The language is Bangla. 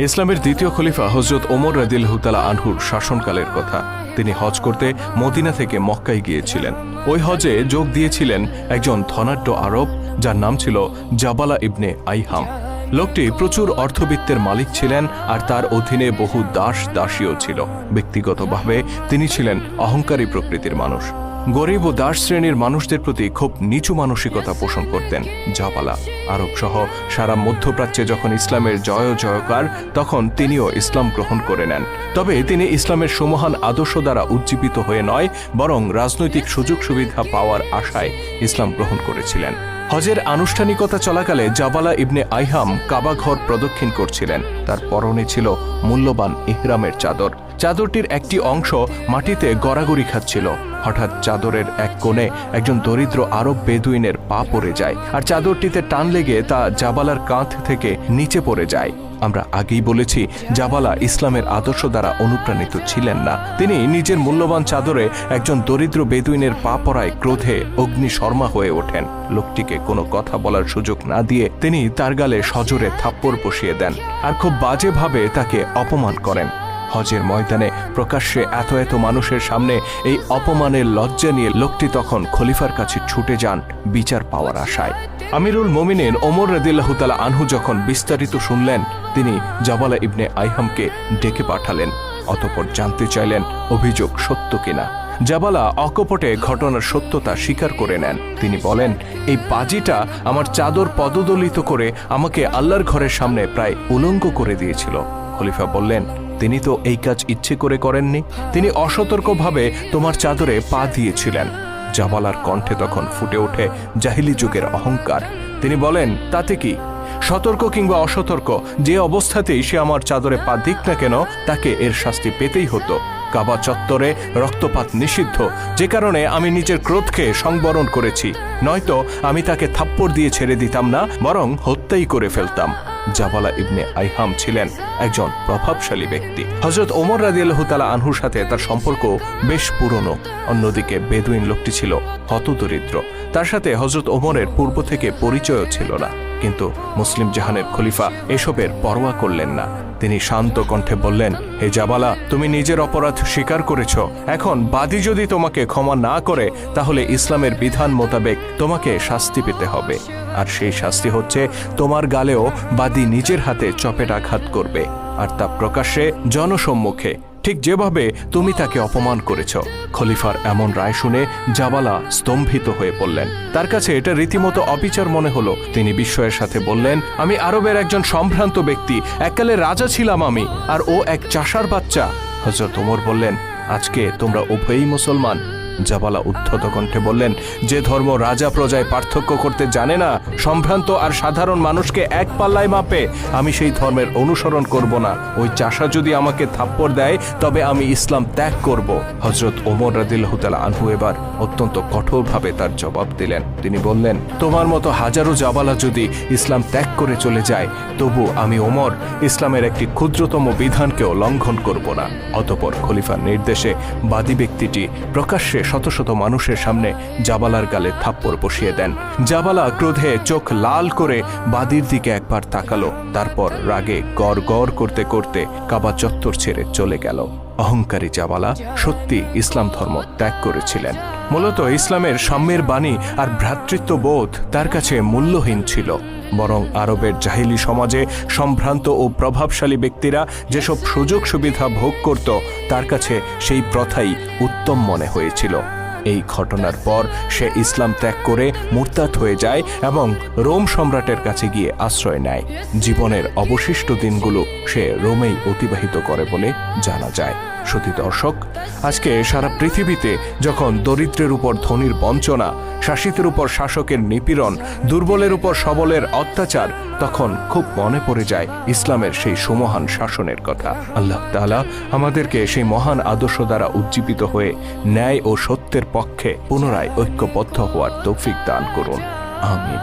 ইসলামের দ্বিতীয় খলিফা হযরত ওমর রাদিয়াল্লাহু তাআলা আনহুর শাসনকালের কথা। তিনি হজ করতে মদিনা থেকে মক্কায় গিয়েছিলেন। ওই হজে যোগ দিয়েছিলেন একজন ধনাঢ্য আরব, যার নাম ছিল জাবালা ইবনে আইহাম। লোকটি প্রচুর অর্থবিত্তের মালিক ছিলেন, আর তার অধীনে বহু দাস দাসীও ছিল। ব্যক্তিগতভাবে তিনি ছিলেন অহংকারী প্রকৃতির মানুষ। গরিব ও দাস শ্রেণীর মানুষদের প্রতি খুব নিচু মানসিকতা পোষণ করতেন জাবালা। আরব সহ সারা মধ্যপ্রাচ্যে যখন ইসলামের জয় জয়কার, তখন তিনিও ইসলাম গ্রহণ করে নেন। তবে তিনি ইসলামের সুমহান আদর্শ দ্বারা উজ্জীবিত হয়ে নয়, বরং রাজনৈতিক সুযোগ সুবিধা পাওয়ার আশায় ইসলাম গ্রহণ করেছিলেন। হজের আনুষ্ঠানিকতা চলাকালে জাবালা ইবনে আইহাম কাবা ঘর প্রদক্ষিণ করছিলেন। তার পরনে ছিল মূল্যবান ইহরামের চাদর। চাদরটির একটি অংশ মাটিতে গড়াগড়ি খাচ্ছিল। হঠাৎ চাদরের এক কোণে একজন দরিদ্র আরব বেদুইনের পা পড়ে যায়, আর চাদরটিতে টান লেগে তা জাবালার কাঁধ থেকে নিচে পড়ে যায়। আমরা আগেই বলেছি, জাবালা ইসলামের আদর্শ দ্বারা অনুপ্রাণিত ছিলেন না। তিনি নিজের মূল্যবান চাদরে একজন দরিদ্র বেদুইনের পা পড়ায় ক্রোধে অগ্নিশর্মা হয়ে ওঠেন। লোকটিকে কোনো কথা বলার সুযোগ না দিয়ে তিনি তার গালে সজোরে থাপ্পড় বসিয়ে দেন, আর খুব বাজেভাবে তাকে অপমান করেন। হজের ময়দানে প্রকাশ্যে এত মানুষের সামনে এই অপমানের লজ্জা নিয়ে লোকটি তখন খলিফার কাছে ছুটে যান বিচার পাওয়ার আশায়। আমিরুল মোমিনিন ওমর রাদিয়াল্লাহু তাআলা আনহু যখন বিস্তারিত শুনলেন, তিনি জাবালা ইবনে আইহামকে ডেকে পাঠালেন। অতঃপর জানতে চাইলেন অভিযোগ সত্য কিনা। জাবালা অকপটে ঘটনার সত্যতা স্বীকার করে নেন। তিনি বলেন, এই বাজিটা আমার চাদর পদদলিত করে আমাকে আল্লাহর ঘরের সামনে প্রায় উলঙ্গ করে দিয়েছিল। খলিফা বললেন, তিনি তো এই কাজ ইচ্ছে করে করেননি, তিনি অসতর্কভাবে তোমার চাদরে পা দিয়েছিলেন। জাবালার কণ্ঠে তখন ফুটে ওঠে জাহিলি যুগের অহংকার। তিনি বলেন, তাতে কি? সতর্ক কিংবা অসতর্ক, যে অবস্থাতেই সে আমার চাদরে পা দিক না কেন, তাকে এর শাস্তি পেতেই হতো। কাবা চত্বরে রক্তপাত নিষিদ্ধ, যে কারণে আমি নিজের ক্রোধকে সংবরণ করেছি। নয়তো আমি তাকে থাপ্পড় দিয়ে ছেড়ে দিতাম না, বরং হত্যাই করে ফেলতাম। জাবালা ইবনে আইহাম ছিলেন একজন প্রভাবশালী ব্যক্তি। হযরত ওমর রাদিয়াল্লাহু তাআলা আনহুর সাথে তার সম্পর্ক বেশ পুরনো। অন্যদিকে বেদুইন লোকটি ছিল হতদরিদ্র। তার সাথে হযরত ওমরের পূর্ব থেকে পরিচয়ও ছিল না। কিন্তু মুসলিম জাহানের খলিফা এসবের পরোয়া করলেন না। তিনি শান্ত কণ্ঠে বললেন, হে জাবালা, তুমি নিজের অপরাধ স্বীকার করেছ। এখন বাদী যদি তোমাকে ক্ষমা না করে, তাহলে ইসলামের বিধান মোতাবেক তোমাকে শাস্তি পেতে হবে। আর সেই শাস্তি হচ্ছে, তোমার গালেও বাদী নিজের হাতে চপেটাঘাত করবে, আর তা প্রকাশ্যে জনসম্মুখে, ঠিক যেভাবে তুমি তাকে অপমান করেছ। খলিফার এমন রায় শুনে জাবালা স্তম্ভিত হয়ে পড়লেন। তার কাছে এটা রীতিমতো অবিচার মনে হলো। তিনি বিস্ময়ের সাথে বললেন, আমি আরবের একজন সম্ভ্রান্ত ব্যক্তি, এককালে রাজা ছিলাম আমি, আর ও এক চাষার বাচ্চা। হযরত ওমর বললেন, আজকে তোমরা উভয়ই মুসলমান। জাবালা উদ্ধত কণ্ঠে বললেন, যে ধর্ম রাজা প্রজায় পার্থক্য করতে জানে না, সম্ভ্রান্ত আর সাধারণ মানুষকে এক পাল্লায় মাপে, আমি সেই ধর্মের অনুসরণ করব না। ওই চাষা যদি আমাকে থাপ্পড় দেয়, তবে আমি ইসলাম ত্যাগ করব। হযরত ওমর রাদিয়াল্লাহু তাআলা আনহু এবার অত্যন্ত কঠোরভাবে তার জবাব দিলেন। তিনি বললেন, তোমার মতো হাজারো জাবালা যদি ইসলাম ত্যাগ করে চলে যায়, তবু আমি ওমর ইসলামের একটি ক্ষুদ্রতম বিধানকেও লঙ্ঘন করব না। অতঃপর খলিফার নির্দেশে বাদী ব্যক্তিটি প্রকাশ্যে শত শত মানুষের সামনে জাবালার গালে থাপ্পড় বসিয়ে দেন। জাবালা ক্রোধে চোখ লাল করে বাদীর দিকে একবার তাকালো, তারপর রাগে গড় গড় করতে করতে কাবা চত্বর ছেড়ে চলে গেল। অহংকারী জাবালা সত্যি ইসলাম ধর্ম ত্যাগ করেছিলেন। মূলত ইসলামের সাম্যের বাণী আর ভ্রাতৃত্ববোধ তার কাছে মূল্যহীন ছিল। বরং আরবের জাহিলি সমাজে সম্ভ্রান্ত ও প্রভাবশালী ব্যক্তিরা যেসব সুযোগ সুবিধা ভোগ করত, তার কাছে সেই প্রথাই উত্তম মনে হয়েছিল। এই ঘটনার পর সে ইসলাম ত্যাগ করে মুরতাদ হয়ে যায় এবং রোম সম্রাটের কাছে গিয়ে আশ্রয় নেয়। জীবনের অবশিষ্ট দিনগুলো সে রোমেই অতিবাহিত করে বলে জানা যায়। সতী দর্শক, আজকে সারা পৃথিবীতে যখন দরিদ্রের উপর ধনীর বঞ্চনা, শাসিতের উপর শাসকের নিপীড়ন, দুর্বলের উপর সবলের অত্যাচার, তখন খুব মনে পড়ে যায় ইসলামের সেই সুমহান শাসনের কথা। আল্লাহ তাআলা আমাদেরকে সেই মহান আদর্শ দ্বারা উজ্জীবিত হয়ে ন্যায় ও সত্যের পক্ষে পুনরায় ঐক্যবদ্ধ হওয়ার তৌফিক দান করুন। আমিন।